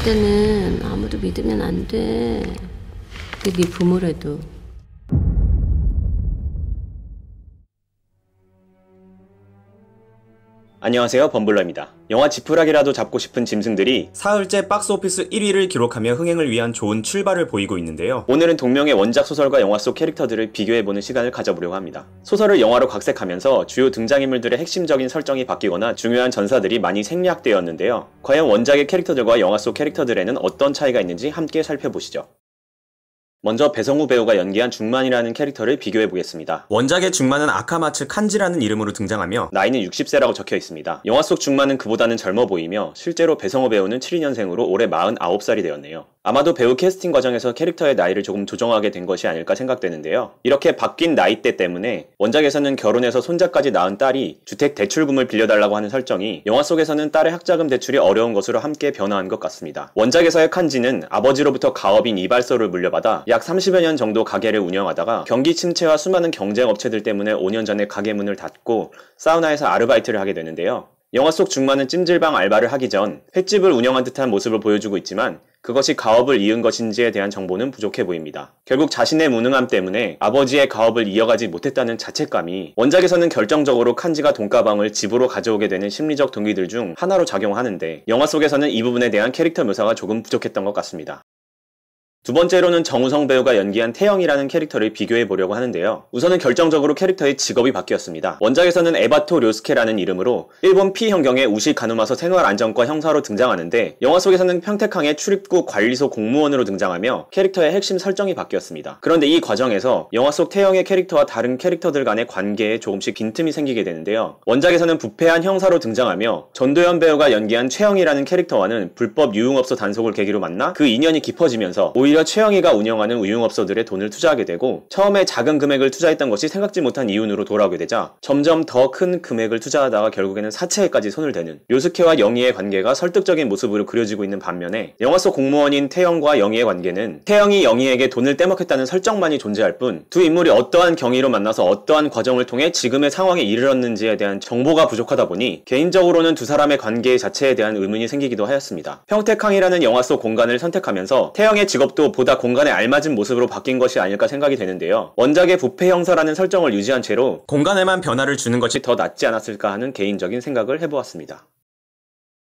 때는 아무도 믿으면 안 돼. 그게 네 부모라도. 안녕하세요, 범블러입니다. 영화 지푸라기라도 잡고 싶은 짐승들이 사흘째 박스오피스 1위를 기록하며 흥행을 위한 좋은 출발을 보이고 있는데요. 오늘은 동명의 원작 소설과 영화 속 캐릭터들을 비교해보는 시간을 가져보려고 합니다. 소설을 영화로 각색하면서 주요 등장인물들의 핵심적인 설정이 바뀌거나 중요한 전사들이 많이 생략되었는데요. 과연 원작의 캐릭터들과 영화 속 캐릭터들에는 어떤 차이가 있는지 함께 살펴보시죠. 먼저 배성우 배우가 연기한 중만이라는 캐릭터를 비교해보겠습니다. 원작의 중만은 아카마츠 칸지라는 이름으로 등장하며 나이는 60세라고 적혀 있습니다. 영화 속 중만은 그보다는 젊어 보이며 실제로 배성우 배우는 72년생으로 올해 49살이 되었네요. 아마도 배우 캐스팅 과정에서 캐릭터의 나이를 조금 조정하게 된 것이 아닐까 생각되는데요. 이렇게 바뀐 나이대 때문에 원작에서는 결혼해서 손자까지 낳은 딸이 주택 대출금을 빌려달라고 하는 설정이 영화 속에서는 딸의 학자금 대출이 어려운 것으로 함께 변화한 것 같습니다. 원작에서의 칸지는 아버지로부터 가업인 이발소를 물려받아 약 30여 년 정도 가게를 운영하다가 경기 침체와 수많은 경쟁 업체들 때문에 5년 전에 가게 문을 닫고 사우나에서 아르바이트를 하게 되는데요. 영화 속 중만은 찜질방 알바를 하기 전 횟집을 운영한 듯한 모습을 보여주고 있지만 그것이 가업을 이은 것인지에 대한 정보는 부족해 보입니다. 결국 자신의 무능함 때문에 아버지의 가업을 이어가지 못했다는 자책감이 원작에서는 결정적으로 칸지가 돈가방을 집으로 가져오게 되는 심리적 동기들 중 하나로 작용하는데 영화 속에서는 이 부분에 대한 캐릭터 묘사가 조금 부족했던 것 같습니다. 두 번째로는 정우성 배우가 연기한 태영이라는 캐릭터를 비교해보려고 하는데요. 우선은 결정적으로 캐릭터의 직업이 바뀌었습니다. 원작에서는 에바토 료스케라는 이름으로 일본 피형경의 우시 가누마서 생활안전과 형사로 등장하는데 영화 속에서는 평택항의 출입구 관리소 공무원으로 등장하며 캐릭터의 핵심 설정이 바뀌었습니다. 그런데 이 과정에서 영화 속 태영의 캐릭터와 다른 캐릭터들 간의 관계에 조금씩 빈틈이 생기게 되는데요. 원작에서는 부패한 형사로 등장하며 전도연 배우가 연기한 최영이라는 캐릭터와는 불법 유흥업소 단속을 계기로 만나 그 인연이 깊어지면서 오히려 최영이가 운영하는 유흥업소들에 돈을 투자하게 되고 처음에 작은 금액을 투자했던 것이 생각지 못한 이윤으로 돌아오게 되자 점점 더 큰 금액을 투자하다가 결국에는 사채에까지 손을 대는 료스케와 영희의 관계가 설득적인 모습으로 그려지고 있는 반면에 영화 속 공무원인 태영과 영희의 관계는 태영이 영희에게 돈을 떼먹겠다는 설정만이 존재할 뿐 두 인물이 어떠한 경위로 만나서 어떠한 과정을 통해 지금의 상황에 이르렀는지에 대한 정보가 부족하다 보니 개인적으로는 두 사람의 관계 자체에 대한 의문이 생기기도 하였습니다. 평택항이라는 영화 속 공간을 선택하면서 태영의 직업도 보다 공간에 알맞은 모습으로 바뀐 것이 아닐까 생각이 되는데요. 원작의 부패 형사라는 설정을 유지한 채로 공간에만 변화를 주는 것이 더 낫지 않았을까 하는 개인적인 생각을 해보았습니다.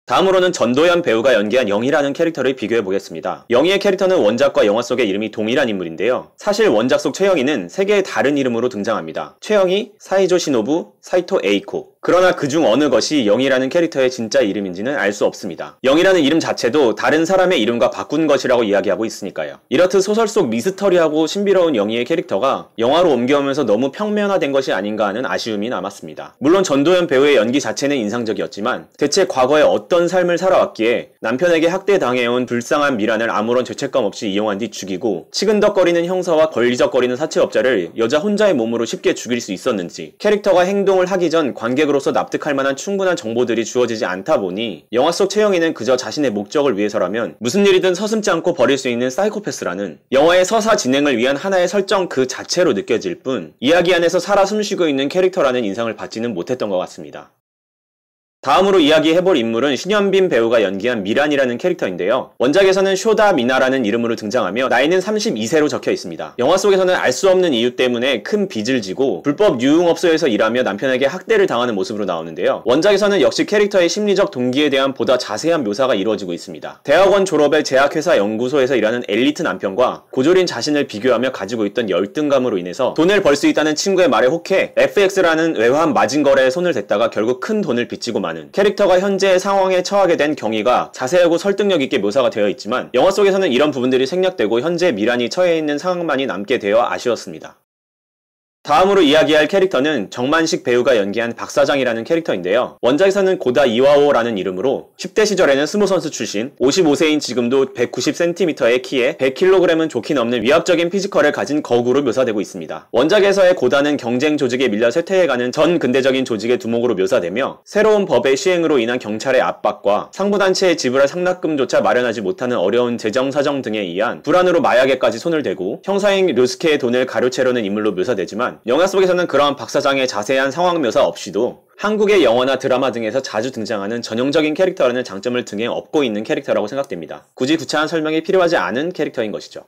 다음으로는 전도연 배우가 연기한 영희라는 캐릭터를 비교해보겠습니다. 영희의 캐릭터는 원작과 영화 속의 이름이 동일한 인물인데요. 사실 원작 속 최영희는 세 개의 다른 이름으로 등장합니다. 최영희, 사이조 시노부, 사이토 에이코. 그러나 그중 어느 것이 영희라는 캐릭터의 진짜 이름인지는 알 수 없습니다. 영희라는 이름 자체도 다른 사람의 이름과 바꾼 것이라고 이야기하고 있으니까요. 이렇듯 소설 속 미스터리하고 신비로운 영희의 캐릭터가 영화로 옮겨오면서 너무 평면화된 것이 아닌가 하는 아쉬움이 남았습니다. 물론 전도연 배우의 연기 자체는 인상적이었지만 대체 과거에 어떤 삶을 살아왔기에 남편에게 학대당해온 불쌍한 미란을 아무런 죄책감 없이 이용한 뒤 죽이고 치근덕거리는 형사와 걸리적거리는 사채업자를 여자 혼자의 몸으로 쉽게 죽일 수 있었는지 캐릭터가 행동을 하기 전 관객으로서 납득할 만한 충분한 정보들이 주어지지 않다 보니 영화 속 최영희는 그저 자신의 목적을 위해서라면 무슨 일이든 서슴지 않고 버릴 수 있는 사이코패스라는 영화의 서사 진행을 위한 하나의 설정 그 자체로 느껴질 뿐 이야기 안에서 살아 숨쉬고 있는 캐릭터라는 인상을 받지는 못했던 것 같습니다. 다음으로 이야기해볼 인물은 신현빈 배우가 연기한 미란이라는 캐릭터인데요. 원작에서는 쇼다 미나라는 이름으로 등장하며 나이는 32세로 적혀 있습니다. 영화 속에서는 알 수 없는 이유 때문에 큰 빚을 지고 불법 유흥업소에서 일하며 남편에게 학대를 당하는 모습으로 나오는데요. 원작에서는 역시 캐릭터의 심리적 동기에 대한 보다 자세한 묘사가 이루어지고 있습니다. 대학원 졸업에 제약회사 연구소에서 일하는 엘리트 남편과 고졸인 자신을 비교하며 가지고 있던 열등감으로 인해서 돈을 벌 수 있다는 친구의 말에 혹해 FX라는 외환 마진거래에 손을 댔다가 결국 큰 돈을 빚지고 캐릭터가 현재의 상황에 처하게 된 경위가 자세하고 설득력 있게 묘사가 되어 있지만 영화 속에서는 이런 부분들이 생략되고 현재 미란이 처해 있는 상황만이 남게 되어 아쉬웠습니다. 다음으로 이야기할 캐릭터는 정만식 배우가 연기한 박사장이라는 캐릭터인데요. 원작에서는 고다 이와오라는 이름으로 10대 시절에는 스모선수 출신, 55세인 지금도 190cm의 키에 100kg은 좋게 넘는 위압적인 피지컬을 가진 거구로 묘사되고 있습니다. 원작에서의 고다는 경쟁 조직에 밀려 쇠퇴해가는 전 근대적인 조직의 두목으로 묘사되며 새로운 법의 시행으로 인한 경찰의 압박과 상부단체에 지불할 상납금조차 마련하지 못하는 어려운 재정 사정 등에 의한 불안으로 마약에까지 손을 대고 형사인 료스케의 돈을 가로채려는 인물로 묘사되지만 있지만 영화 속에서는 그러한 박사장의 자세한 상황 묘사 없이도 한국의 영화나 드라마 등에서 자주 등장하는 전형적인 캐릭터라는 장점을 등에 업고 있는 캐릭터라고 생각됩니다. 굳이 구차한 설명이 필요하지 않은 캐릭터인 것이죠.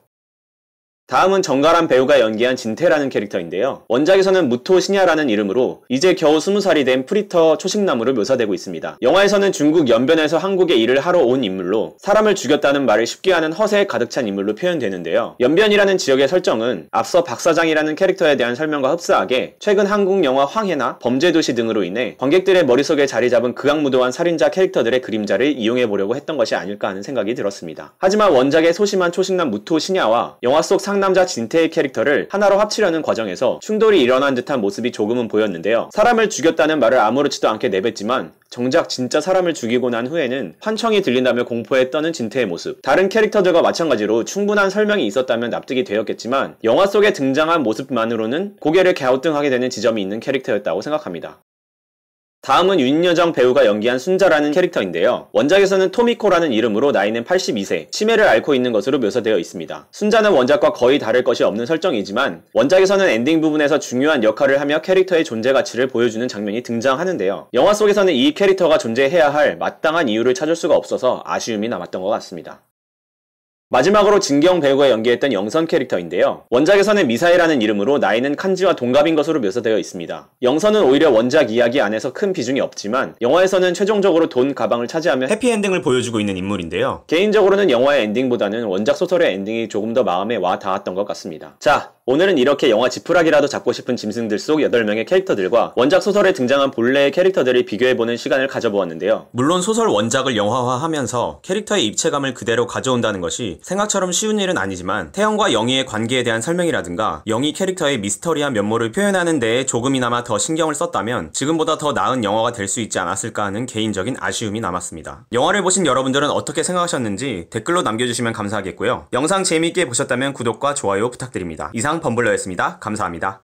다음은 정가람 배우가 연기한 진태라는 캐릭터인데요. 원작에서는 무토 신야라는 이름으로 이제 겨우 20살이 된 프리터 초식나무로 묘사되고 있습니다. 영화에서는 중국 연변에서 한국에 일을 하러 온 인물로 사람을 죽였다는 말을 쉽게 하는 허세에 가득 찬 인물로 표현되는데요. 연변이라는 지역의 설정은 앞서 박사장이라는 캐릭터에 대한 설명과 흡사하게 최근 한국 영화 황해나 범죄도시 등으로 인해 관객들의 머릿속에 자리 잡은 극악무도한 살인자 캐릭터들의 그림자를 이용해보려고 했던 것이 아닐까 하는 생각이 들었습니다. 하지만 원작의 소심한 초식남 무토 신야와 영화 속 상남자 진태의 캐릭터를 하나로 합치려는 과정에서 충돌이 일어난 듯한 모습이 조금은 보였는데요. 사람을 죽였다는 말을 아무렇지도 않게 내뱉지만 정작 진짜 사람을 죽이고 난 후에는 환청이 들린다며 공포에 떠는 진태의 모습, 다른 캐릭터들과 마찬가지로 충분한 설명이 있었다면 납득이 되었겠지만 영화 속에 등장한 모습만으로는 고개를 갸우뚱하게 되는 지점이 있는 캐릭터였다고 생각합니다. 다음은 윤여정 배우가 연기한 순자라는 캐릭터인데요. 원작에서는 토미코라는 이름으로 나이는 82세, 치매를 앓고 있는 것으로 묘사되어 있습니다. 순자는 원작과 거의 다를 것이 없는 설정이지만 원작에서는 엔딩 부분에서 중요한 역할을 하며 캐릭터의 존재 가치를 보여주는 장면이 등장하는데요. 영화 속에서는 이 캐릭터가 존재해야 할 마땅한 이유를 찾을 수가 없어서 아쉬움이 남았던 것 같습니다. 마지막으로 진경 배우가 연기했던 영선 캐릭터인데요. 원작에서는 미사이라는 이름으로 나이는 칸지와 동갑인 것으로 묘사되어 있습니다. 영선은 오히려 원작 이야기 안에서 큰 비중이 없지만 영화에서는 최종적으로 돈 가방을 차지하며 해피엔딩을 보여주고 있는 인물인데요. 개인적으로는 영화의 엔딩보다는 원작 소설의 엔딩이 조금 더 마음에 와 닿았던 것 같습니다. 자, 오늘은 이렇게 영화 지푸라기라도 잡고 싶은 짐승들 속 8명의 캐릭터들과 원작 소설에 등장한 본래의 캐릭터들을 비교해보는 시간을 가져보았는데요. 물론 소설 원작을 영화화하면서 캐릭터의 입체감을 그대로 가져온다는 것이 생각처럼 쉬운 일은 아니지만 태영과 영희의 관계에 대한 설명이라든가 영희 캐릭터의 미스터리한 면모를 표현하는 데에 조금이나마 더 신경을 썼다면 지금보다 더 나은 영화가 될 수 있지 않았을까 하는 개인적인 아쉬움이 남았습니다. 영화를 보신 여러분들은 어떻게 생각하셨는지 댓글로 남겨주시면 감사하겠고요. 영상 재미있게 보셨다면 구독과 좋아요 부탁드립니다. 이상 범블러였습니다. 감사합니다.